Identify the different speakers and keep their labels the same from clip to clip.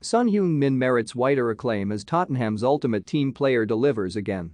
Speaker 1: Son Heung-min merits wider acclaim as Tottenham's ultimate team player delivers again.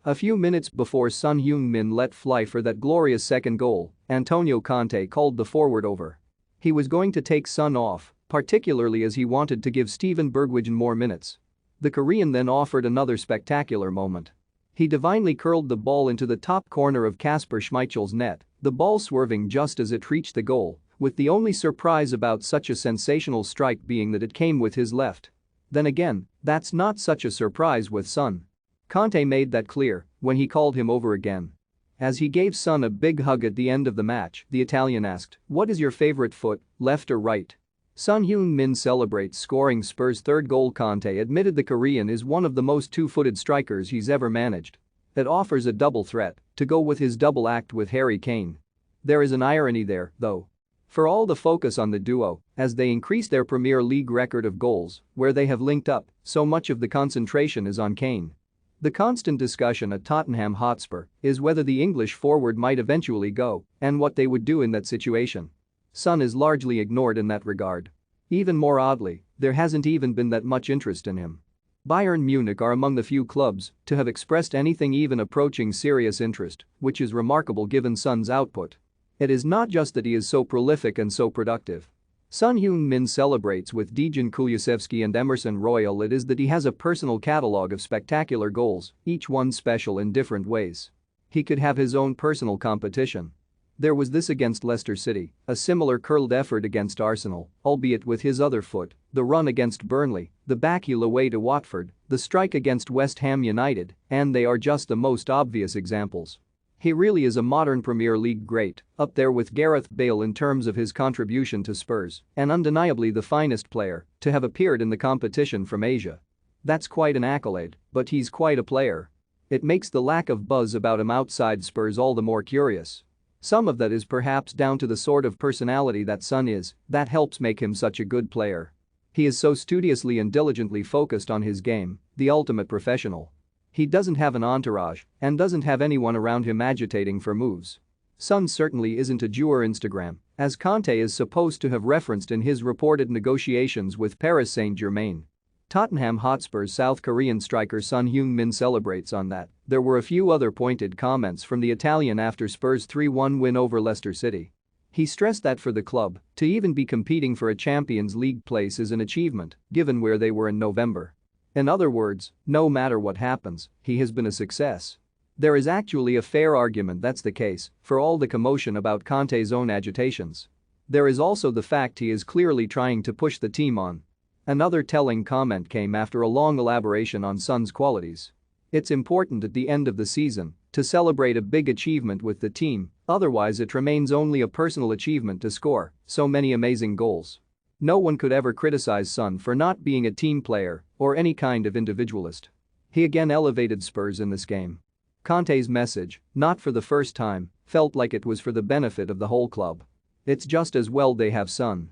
Speaker 1: A few minutes before Son Heung-min let fly for that glorious second goal, Antonio Conte called the forward over. He was going to take Son off, particularly as he wanted to give Steven Bergwijn more minutes. The Korean then offered another spectacular moment. He divinely curled the ball into the top corner of Kasper Schmeichel's net, the ball swerving just as it reached the goal, with the only surprise about such a sensational strike being that it came with his left. Then again, that's not such a surprise with Son. Conte made that clear when he called him over again. As he gave Son a big hug at the end of the match, the Italian asked, "What is your favorite foot, left or right?" Son Heung-min celebrates scoring Spurs' third goal. Conte admitted the Korean is one of the most two-footed strikers he's ever managed. It offers a double threat to go with his double act with Harry Kane. There is an irony there, though. For all the focus on the duo, as they increase their Premier League record of goals, where they have linked up, so much of the concentration is on Kane. The constant discussion at Tottenham Hotspur is whether the English forward might eventually go and what they would do in that situation. Son is largely ignored in that regard. Even more oddly, there hasn't even been that much interest in him. Bayern Munich are among the few clubs to have expressed anything even approaching serious interest, which is remarkable given Son's output. It is not just that he is so prolific and so productive. Son Heung-min celebrates with Dejan Kulusevski and Emerson Royal. It is that he has a personal catalogue of spectacular goals, each one special in different ways. He could have his own personal competition. There was this against Leicester City, a similar curled effort against Arsenal, albeit with his other foot, the run against Burnley, the backheel away to Watford, the strike against West Ham United, and they are just the most obvious examples. He really is a modern Premier League great, up there with Gareth Bale in terms of his contribution to Spurs, and undeniably the finest player to have appeared in the competition from Asia. That's quite an accolade, but he's quite a player. It makes the lack of buzz about him outside Spurs all the more curious. Some of that is perhaps down to the sort of personality that Son is, that helps make him such a good player. He is so studiously and diligently focused on his game, the ultimate professional. He doesn't have an entourage and doesn't have anyone around him agitating for moves. Son certainly isn't a joueur Instagram, as Conte is supposed to have referenced in his reported negotiations with Paris Saint-Germain. Tottenham Hotspur's South Korean striker Son Heung-min celebrates on that. There were a few other pointed comments from the Italian after Spurs' 3-1 win over Leicester City. He stressed that for the club, to even be competing for a Champions League place is an achievement, given where they were in November. In other words, no matter what happens, he has been a success. There is actually a fair argument that's the case, for all the commotion about Conte's own agitations. There is also the fact he is clearly trying to push the team on. Another telling comment came after a long elaboration on Son's qualities. It's important at the end of the season to celebrate a big achievement with the team, otherwise it remains only a personal achievement to score so many amazing goals. No one could ever criticize Son for not being a team player or any kind of individualist. He again elevated Spurs in this game. Conte's message, not for the first time, felt like it was for the benefit of the whole club. It's just as well they have Son.